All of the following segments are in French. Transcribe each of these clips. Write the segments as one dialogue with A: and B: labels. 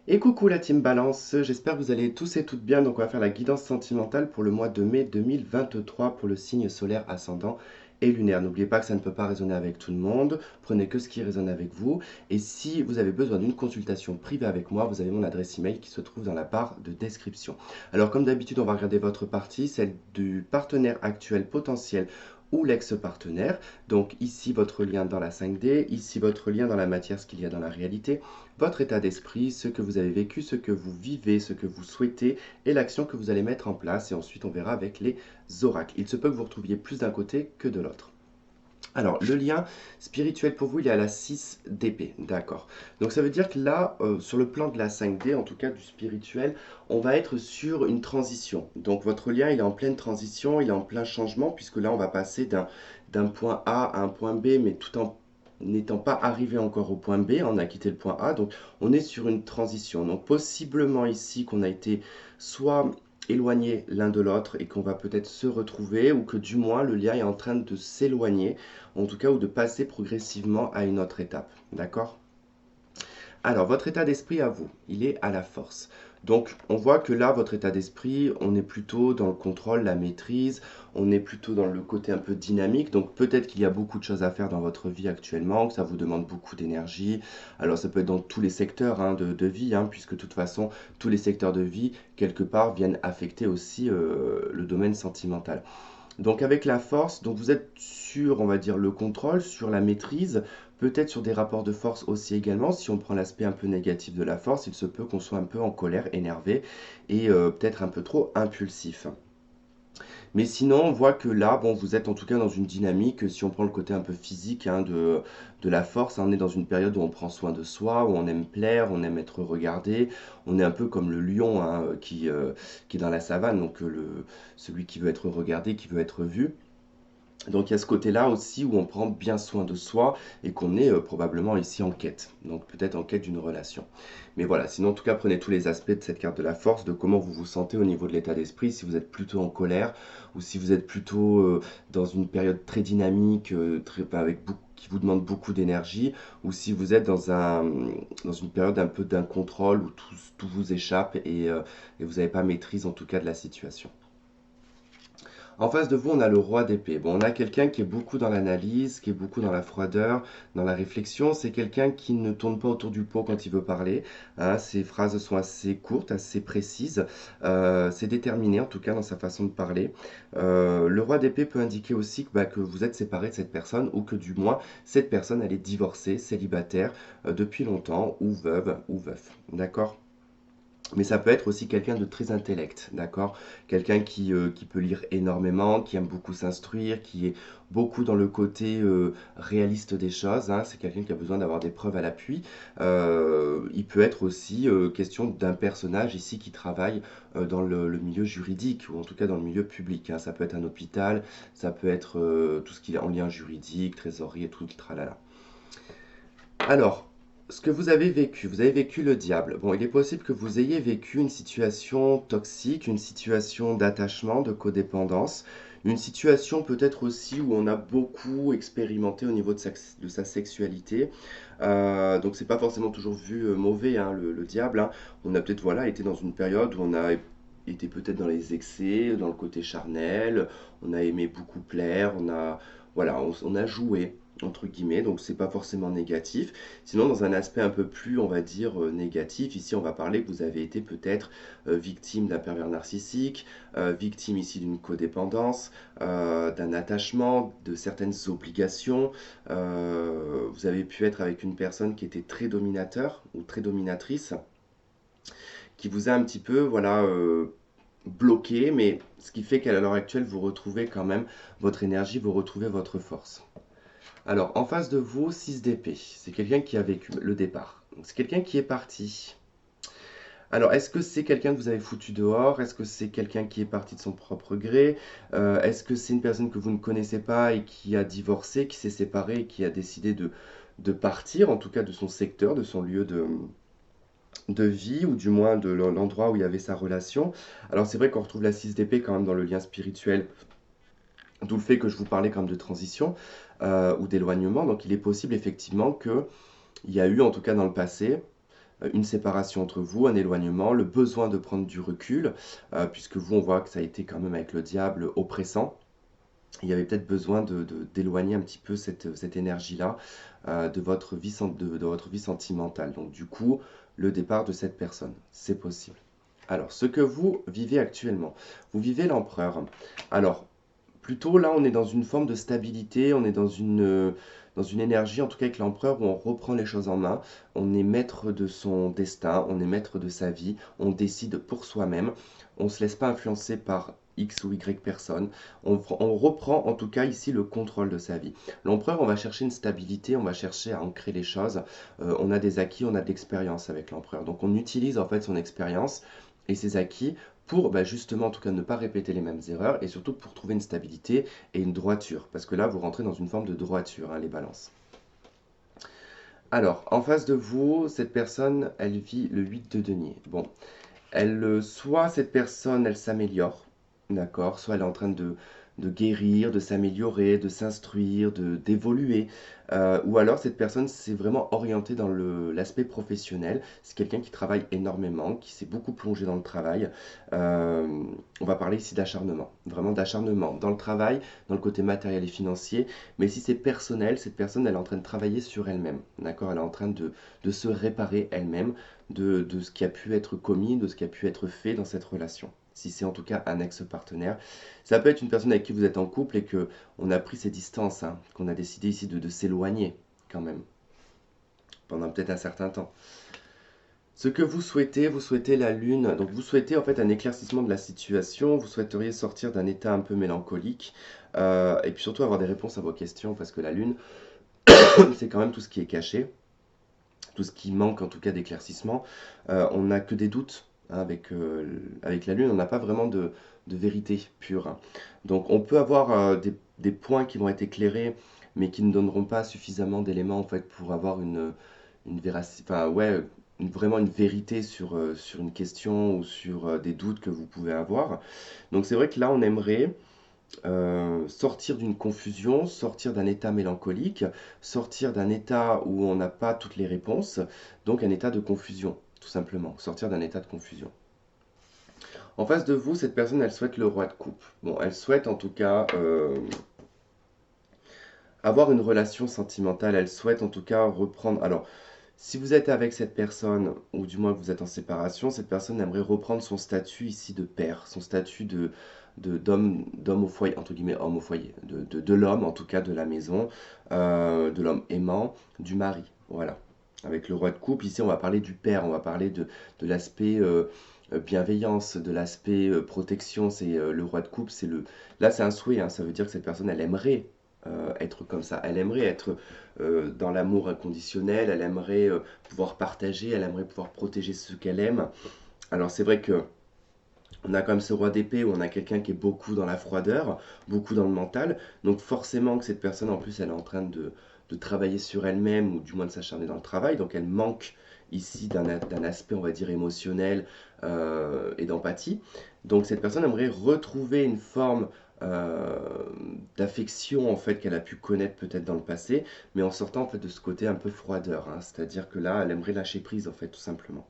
A: Et coucou la team Balance, j'espère que vous allez tous et toutes bien. Donc on va faire la guidance sentimentale pour le mois de mai 2023 pour le signe solaire ascendant et lunaire. N'oubliez pas que ça ne peut pas résonner avec tout le monde, prenez que ce qui résonne avec vous. Et si vous avez besoin d'une consultation privée avec moi, vous avez mon adresse email qui se trouve dans la barre de description. Alors comme d'habitude, on va regarder votre partie, celle du partenaire actuel potentiel ou l'ex-partenaire. Donc ici votre lien dans la 5D, ici votre lien dans la matière, ce qu'il y a dans la réalité, votre état d'esprit, ce que vous avez vécu, ce que vous vivez, ce que vous souhaitez et l'action que vous allez mettre en place. Et ensuite, on verra avec les oracles. Il se peut que vous retrouviez plus d'un côté que de l'autre. Alors, le lien spirituel pour vous, il est à la 6 d'épée, d'accord. Donc ça veut dire que là, sur le plan de la 5D, en tout cas du spirituel, on va être sur une transition. Donc votre lien, il est en pleine transition, il est en plein changement, puisque là, on va passer d'un point A à un point B, mais tout en n'étant pas arrivé encore au point B, on a quitté le point A, donc on est sur une transition. Donc possiblement ici qu'on a été soit éloignés l'un de l'autre et qu'on va peut-être se retrouver ou que du moins le lien est en train de s'éloigner, en tout cas ou de passer progressivement à une autre étape. D'accord? Alors, votre état d'esprit à vous, il est à la force. Donc, on voit que là, votre état d'esprit, on est plutôt dans le contrôle, la maîtrise, on est plutôt dans le côté un peu dynamique. Donc, peut-être qu'il y a beaucoup de choses à faire dans votre vie actuellement, que ça vous demande beaucoup d'énergie. Alors, ça peut être dans tous les secteurs de vie, puisque de toute façon, tous les secteurs de vie, quelque part, viennent affecter aussi le domaine sentimental. Donc avec la force, donc vous êtes sur, on va dire, le contrôle, sur la maîtrise, peut-être sur des rapports de force aussi également. Si on prend l'aspect un peu négatif de la force, il se peut qu'on soit un peu en colère, énervé et peut-être un peu trop impulsif. Mais sinon, on voit que là, bon, vous êtes en tout cas dans une dynamique, si on prend le côté un peu physique de la force, on est dans une période où on prend soin de soi, où on aime plaire, on aime être regardé, on est un peu comme le lion qui est dans la savane, donc celui qui veut être regardé, qui veut être vu. Donc il y a ce côté-là aussi où on prend bien soin de soi et qu'on est probablement ici en quête. Donc peut-être en quête d'une relation. Mais voilà, sinon en tout cas prenez tous les aspects de cette carte de la force, de comment vous vous sentez au niveau de l'état d'esprit, si vous êtes plutôt en colère ou si vous êtes plutôt dans une période très dynamique, qui vous demande beaucoup d'énergie, ou si vous êtes dans une période un peu d'un contrôle où tout vous échappe et vous n'avez pas maîtrise en tout cas de la situation. En face de vous, on a le roi d'épée. Bon, on a quelqu'un qui est beaucoup dans l'analyse, qui est beaucoup dans la froideur, dans la réflexion. C'est quelqu'un qui ne tourne pas autour du pot quand il veut parler. Ses phrases sont assez courtes, assez précises. C'est déterminé, en tout cas, dans sa façon de parler. Le roi d'épée peut indiquer aussi que vous êtes séparé de cette personne ou que du moins, cette personne, elle est divorcée, célibataire, depuis longtemps, ou veuve, ou veuf. D'accord? Mais ça peut être aussi quelqu'un de très intellect, d'accord? Quelqu'un qui peut lire énormément, qui aime beaucoup s'instruire, qui est beaucoup dans le côté réaliste des choses, hein. C'est quelqu'un qui a besoin d'avoir des preuves à l'appui. Il peut être aussi question d'un personnage ici qui travaille dans le milieu juridique, ou en tout cas dans le milieu public, hein. Ça peut être un hôpital, ça peut être tout ce qui est en lien juridique, trésorerie et tout le tralala. Alors, ce que vous avez vécu le diable. Bon, il est possible que vous ayez vécu une situation toxique, une situation d'attachement, de codépendance, une situation peut-être aussi où on a beaucoup expérimenté au niveau de sa sexualité. Donc c'est pas forcément toujours vu mauvais, hein, le diable, hein. On a peut-être voilà, été dans une période où on a été peut-être dans les excès, dans le côté charnel, on a aimé beaucoup plaire, voilà, on a joué entre guillemets, donc c'est pas forcément négatif. Sinon, dans un aspect un peu plus, on va dire, négatif, ici on va parler que vous avez été peut-être victime d'un pervers narcissique, victime ici d'une codépendance, d'un attachement, de certaines obligations. Vous avez pu être avec une personne qui était très dominateur ou très dominatrice, qui vous a un petit peu, voilà, bloqué, mais ce qui fait qu'à l'heure actuelle, vous retrouvez quand même votre énergie, vous retrouvez votre force. Alors, en face de vous, 6 d'épée. C'est quelqu'un qui a vécu le départ. C'est quelqu'un qui est parti. Alors, est-ce que c'est quelqu'un que vous avez foutu dehors? Est-ce que c'est quelqu'un qui est parti de son propre gré? Est-ce que c'est une personne que vous ne connaissez pas et qui a divorcé, qui s'est séparé et qui a décidé de partir, en tout cas de son secteur, de son lieu de vie, ou du moins de l'endroit où il y avait sa relation? Alors, c'est vrai qu'on retrouve la 6 d'épée quand même dans le lien spirituel, d'où le fait que je vous parlais quand même de transition ou d'éloignement. Donc, il est possible effectivement que il y a eu, en tout cas dans le passé, une séparation entre vous, un éloignement, le besoin de prendre du recul, puisque vous, on voit que ça a été quand même avec le diable oppressant. Il y avait peut-être besoin d'éloigner un petit peu cette énergie-là de votre vie sentimentale. Donc du coup, le départ de cette personne, c'est possible. Alors, ce que vous vivez actuellement, vous vivez l'empereur. Alors, plutôt là, on est dans une forme de stabilité, on est dans une énergie, en tout cas avec l'empereur, où on reprend les choses en main, on est maître de son destin, on est maître de sa vie, on décide pour soi-même, on ne se laisse pas influencer par X ou Y personne, on reprend en tout cas ici le contrôle de sa vie. L'empereur, on va chercher une stabilité, on va chercher à ancrer les choses, on a des acquis, on a de l'expérience avec l'empereur. Donc on utilise en fait son expérience et ses acquis pour justement en tout cas ne pas répéter les mêmes erreurs et surtout pour trouver une stabilité et une droiture. Parce que là, vous rentrez dans une forme de droiture, hein, les balances. Alors, en face de vous, cette personne, elle vit le 8 de denier. Bon, soit cette personne, elle s'améliore, d'accord, soit elle est en train de guérir, de s'améliorer, de s'instruire, d'évoluer, ou alors cette personne s'est vraiment orientée dans l'aspect professionnel. C'est quelqu'un qui travaille énormément, qui s'est beaucoup plongé dans le travail. On va parler ici d'acharnement, vraiment d'acharnement dans le travail, dans le côté matériel et financier, mais si c'est personnel, cette personne, elle est en train de travailler sur elle-même, d'accord, elle est en train de se réparer elle-même de ce qui a pu être commis, de ce qui a pu être fait dans cette relation. Si c'est en tout cas un ex-partenaire. Ça peut être une personne avec qui vous êtes en couple et que on a pris ses distances, hein, qu'on a décidé ici de s'éloigner quand même, pendant peut-être un certain temps. Ce que vous souhaitez la lune, donc vous souhaitez en fait un éclaircissement de la situation, vous souhaiteriez sortir d'un état un peu mélancolique, et puis surtout avoir des réponses à vos questions, parce que la lune, c'est quand même tout ce qui est caché, tout ce qui manque en tout cas d'éclaircissement. On n'a que des doutes, hein, avec la Lune, on n'a pas vraiment de vérité pure, hein. Donc on peut avoir des points qui vont être éclairés, mais qui ne donneront pas suffisamment d'éléments en fait pour avoir une véracité, enfin ouais, vraiment une vérité sur une question ou sur des doutes que vous pouvez avoir. Donc c'est vrai que là on aimerait sortir d'une confusion, sortir d'un état mélancolique, sortir d'un état où on n'a pas toutes les réponses, donc un état de confusion, tout simplement, sortir d'un état de confusion. En face de vous, cette personne, elle souhaite le roi de coupe. Bon, elle souhaite en tout cas avoir une relation sentimentale, elle souhaite en tout cas reprendre. Alors, si vous êtes avec cette personne, ou du moins que vous êtes en séparation, cette personne aimerait reprendre son statut ici de père, son statut d'homme au foyer, entre guillemets homme au foyer, de l'homme en tout cas de la maison, de l'homme aimant, du mari, voilà. Avec le roi de coupe, ici on va parler du père, on va parler de l'aspect bienveillance, de l'aspect protection, c'est le roi de coupe, là c'est un souhait, hein, ça veut dire que cette personne elle aimerait être comme ça, elle aimerait être dans l'amour inconditionnel, elle aimerait pouvoir partager, elle aimerait pouvoir protéger ceux qu'elle aime. Alors c'est vrai que on a quand même ce roi d'épée où on a quelqu'un qui est beaucoup dans la froideur, beaucoup dans le mental. Donc forcément que cette personne en plus elle est en train de travailler sur elle-même ou du moins de s'acharner dans le travail. Donc elle manque ici d'un aspect on va dire émotionnel et d'empathie. Donc cette personne aimerait retrouver une forme euh, d'affection en fait qu'elle a pu connaître peut-être dans le passé, mais en sortant en fait de ce côté un peu froideur, hein. C'est-à-dire que là elle aimerait lâcher prise en fait tout simplement.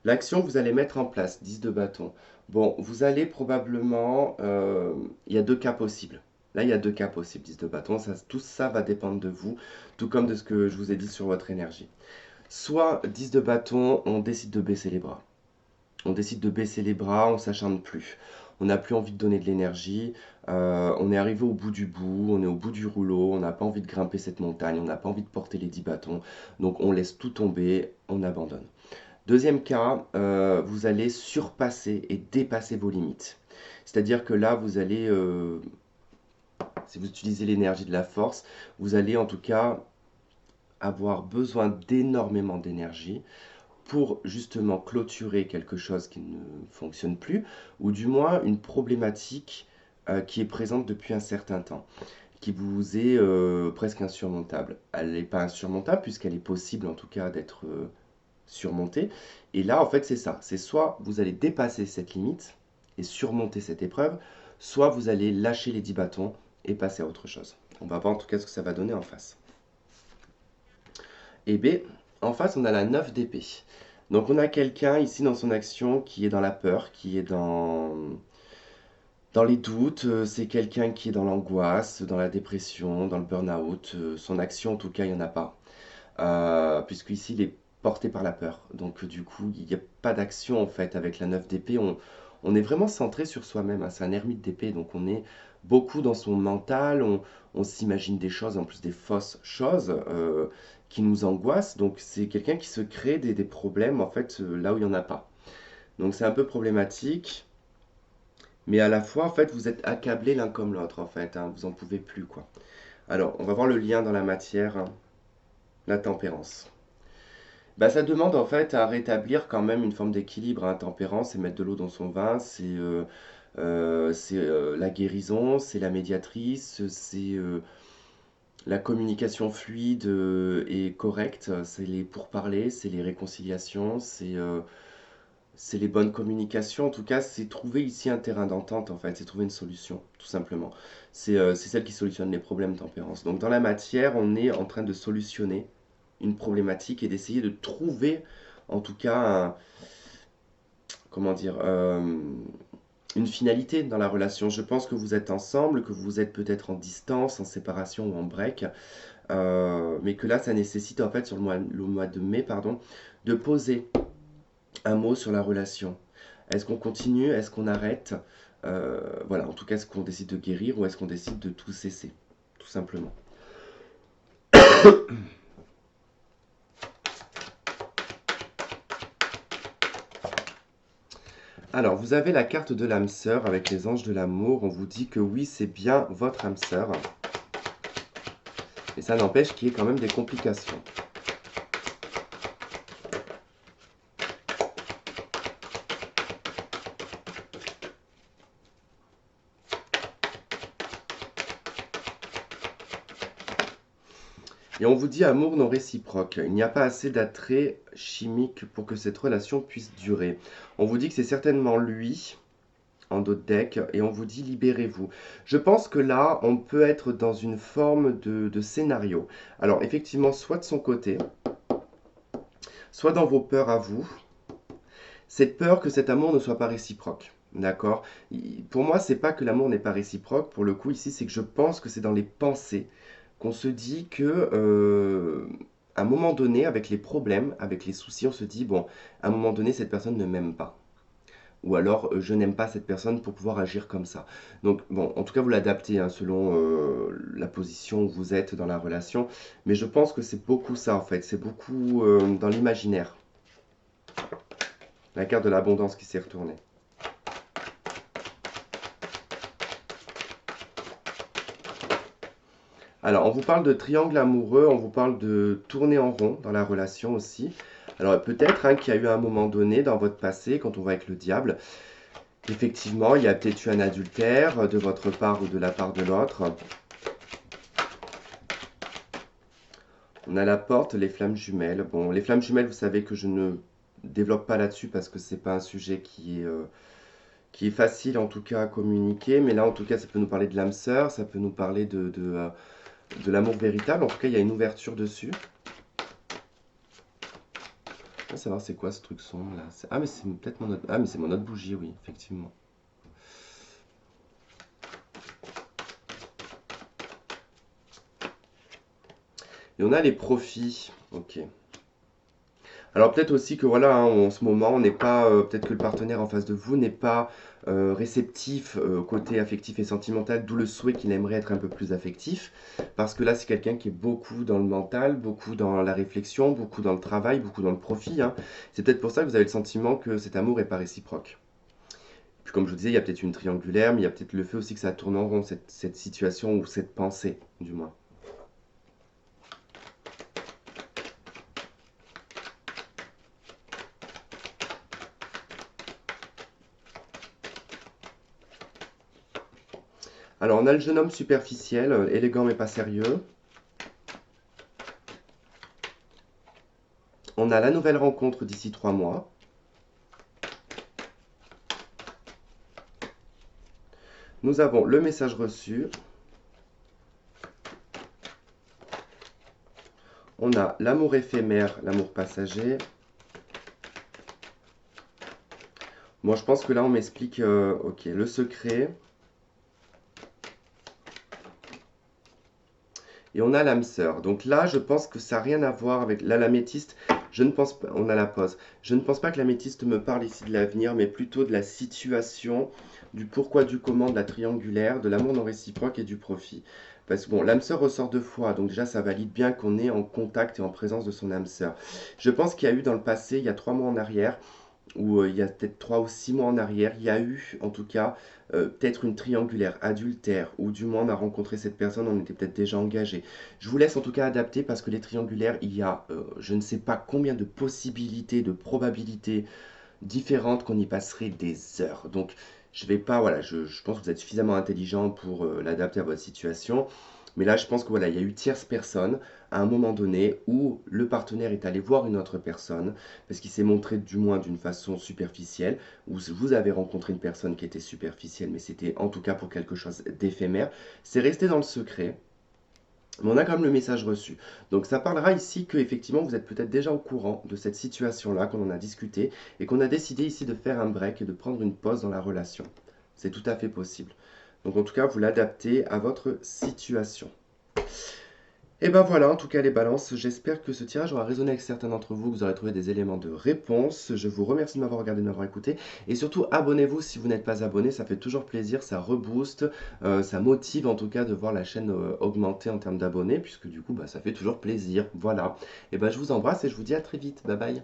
A: L'action que vous allez mettre en place, 10 de bâton. Bon, vous allez probablement... il y a deux cas possibles. Là, il y a deux cas possibles, 10 de bâton. Tout ça va dépendre de vous, tout comme de ce que je vous ai dit sur votre énergie. Soit 10 de bâton, on décide de baisser les bras. On décide de baisser les bras, on s'acharne plus. On n'a plus envie de donner de l'énergie. On est arrivé au bout du bout, on est au bout du rouleau. On n'a pas envie de grimper cette montagne, on n'a pas envie de porter les 10 bâtons. Donc on laisse tout tomber, on abandonne. Deuxième cas, vous allez surpasser et dépasser vos limites. C'est-à-dire que là, si vous utilisez l'énergie de la force, vous allez en tout cas avoir besoin d'énormément d'énergie pour justement clôturer quelque chose qui ne fonctionne plus, ou du moins une problématique qui est présente depuis un certain temps, qui vous est presque insurmontable. Elle n'est pas insurmontable puisqu'elle est possible en tout cas d'être surmontée. Et là, en fait, c'est ça. C'est soit vous allez dépasser cette limite et surmonter cette épreuve, soit vous allez lâcher les 10 bâtons et passer à autre chose. On va voir en tout cas ce que ça va donner en face. Et B, En face, on a la 9 d'épée. Donc on a quelqu'un ici dans son action qui est dans la peur, qui est dans les doutes. C'est quelqu'un qui est dans l'angoisse, dans la dépression, dans le burn-out. Son action, en tout cas, il n'y en a pas. Puisqu'ici, il est porté par la peur. Donc du coup, il n'y a pas d'action en fait avec la 9 d'épée. On est vraiment centré sur soi-même, hein. C'est un ermite d'épée, donc on est beaucoup dans son mental. On s'imagine des choses, en plus des fausses choses qui nous angoissent. Donc c'est quelqu'un qui se crée des problèmes en fait là où il n'y en a pas. Donc c'est un peu problématique. Mais à la fois, en fait, vous êtes accablés l'un comme l'autre, en fait, hein. Vous en pouvez plus, quoi. Alors, on va voir le lien dans la matière, hein. La tempérance. Bah, ça demande en fait à rétablir quand même une forme d'équilibre, hein. Tempérance, c'est mettre de l'eau dans son vin, c'est la guérison, c'est la médiatrice, c'est la communication fluide et correcte, c'est les pourparlers, c'est les réconciliations, c'est les bonnes communications. En tout cas, c'est trouver ici un terrain d'entente en fait, c'est trouver une solution, tout simplement. C'est celle qui solutionne les problèmes tempérance. Donc dans la matière, on est en train de solutionner une problématique et d'essayer de trouver en tout cas comment dire, une finalité dans la relation. Je pense que vous êtes ensemble, que vous êtes peut-être en distance, en séparation ou en break, mais que là ça nécessite en fait sur le mois de mai, pardon, de poser un mot sur la relation. Est-ce qu'on continue? Est-ce qu'on arrête? Voilà, en tout cas, est-ce qu'on décide de guérir ou est-ce qu'on décide de tout cesser? Tout simplement. Alors, vous avez la carte de l'âme sœur avec les anges de l'amour. On vous dit que oui, c'est bien votre âme sœur. Et ça n'empêche qu'il y ait quand même des complications. Et on vous dit amour non réciproque. Il n'y a pas assez d'attrait chimique pour que cette relation puisse durer. On vous dit que c'est certainement lui en dos de deck et on vous dit libérez-vous. Je pense que là, on peut être dans une forme de scénario. Alors effectivement, soit de son côté, soit dans vos peurs à vous, cette peur que cet amour ne soit pas réciproque. D'accord? Pour moi, c'est pas que l'amour n'est pas réciproque. Pour le coup, ici, c'est que je pense que c'est dans les pensées qu'on se dit que, à un moment donné, avec les problèmes, avec les soucis, on se dit, bon, à un moment donné, cette personne ne m'aime pas. Ou alors, je n'aime pas cette personne pour pouvoir agir comme ça. Donc, bon, en tout cas, vous l'adaptez hein, selon la position où vous êtes dans la relation. Mais je pense que c'est beaucoup ça, en fait. C'est beaucoup dans l'imaginaire. La carte de l'abondance qui s'est retournée. Alors, on vous parle de triangle amoureux, on vous parle de tourner en rond dans la relation aussi. Alors, peut-être hein, qu'il y a eu un moment donné dans votre passé, quand on va avec le diable, effectivement, il y a peut-être eu un adultère de votre part ou de la part de l'autre. On a la porte, les flammes jumelles. Bon, les flammes jumelles, vous savez que je ne développe pas là-dessus parce que c'est pas un sujet qui est facile en tout cas à communiquer. Mais là, en tout cas, ça peut nous parler de l'âme sœur, ça peut nous parler de l'amour véritable. En tout cas, il y a une ouverture dessus. On va savoir c'est quoi ce truc sombre là. Ah, mais c'est peut-être mon autre. Ah, mais c'est mon autre bougie, oui, effectivement. Et on a les profits. Ok. Alors peut-être aussi que voilà, hein, en ce moment, on n'est pas, peut-être que le partenaire en face de vous n'est pas réceptif au côté affectif et sentimental, d'où le souhait qu'il aimerait être un peu plus affectif, parce que là, c'est quelqu'un qui est beaucoup dans le mental, beaucoup dans la réflexion, beaucoup dans le travail, beaucoup dans le profit, hein. C'est peut-être pour ça que vous avez le sentiment que cet amour n'est pas réciproque. Puis comme je vous disais, il y a peut-être une triangulaire, mais il y a peut-être le fait aussi que ça tourne en rond, cette situation ou cette pensée, du moins. Alors, on a le jeune homme superficiel, élégant mais pas sérieux. On a la nouvelle rencontre d'ici 3 mois. Nous avons le message reçu. On a l'amour éphémère, l'amour passager. Bon, je pense que là, on m'explique, ok, le secret. Et on a l'âme sœur. Donc là, je pense que ça n'a rien à voir avec là, l'améthyste. Je ne pense pas, on a la pause. Je ne pense pas que l'améthyste me parle ici de l'avenir, mais plutôt de la situation, du pourquoi, du comment, de la triangulaire, de l'amour non réciproque et du profit. Parce que bon, l'âme sœur ressort deux fois, donc déjà ça valide bien qu'on est en contact et en présence de son âme sœur. Je pense qu'il y a eu dans le passé, il y a 3 mois en arrière, ou il y a peut-être 3 ou 6 mois en arrière, il y a eu en tout cas peut-être une triangulaire adultère, ou du moins on a rencontré cette personne, on était peut-être déjà engagé. Je vous laisse en tout cas adapter parce que les triangulaires, il y a je ne sais pas combien de possibilités, de probabilités différentes qu'on y passerait des heures. Donc je vais pas, voilà, je pense que vous êtes suffisamment intelligent pour l'adapter à votre situation. Mais là, je pense que voilà, il y a eu tierce personne à un moment donné où le partenaire est allé voir une autre personne parce qu'il s'est montré du moins d'une façon superficielle, où vous avez rencontré une personne qui était superficielle, mais c'était en tout cas pour quelque chose d'éphémère. C'est resté dans le secret. Mais on a quand même le message reçu. Donc ça parlera ici que effectivement vous êtes peut-être déjà au courant de cette situation-là, qu'on en a discuté, et qu'on a décidé ici de faire un break et de prendre une pause dans la relation. C'est tout à fait possible. Donc en tout cas, vous l'adaptez à votre situation. Et ben voilà, en tout cas les balances, j'espère que ce tirage aura résonné avec certains d'entre vous, que vous aurez trouvé des éléments de réponse. Je vous remercie de m'avoir regardé, de m'avoir écouté. Et surtout, abonnez-vous si vous n'êtes pas abonné, ça fait toujours plaisir, ça rebooste, ça motive en tout cas de voir la chaîne augmenter en termes d'abonnés, puisque du coup, bah, ça fait toujours plaisir. Voilà. Et ben je vous embrasse et je vous dis à très vite. Bye bye.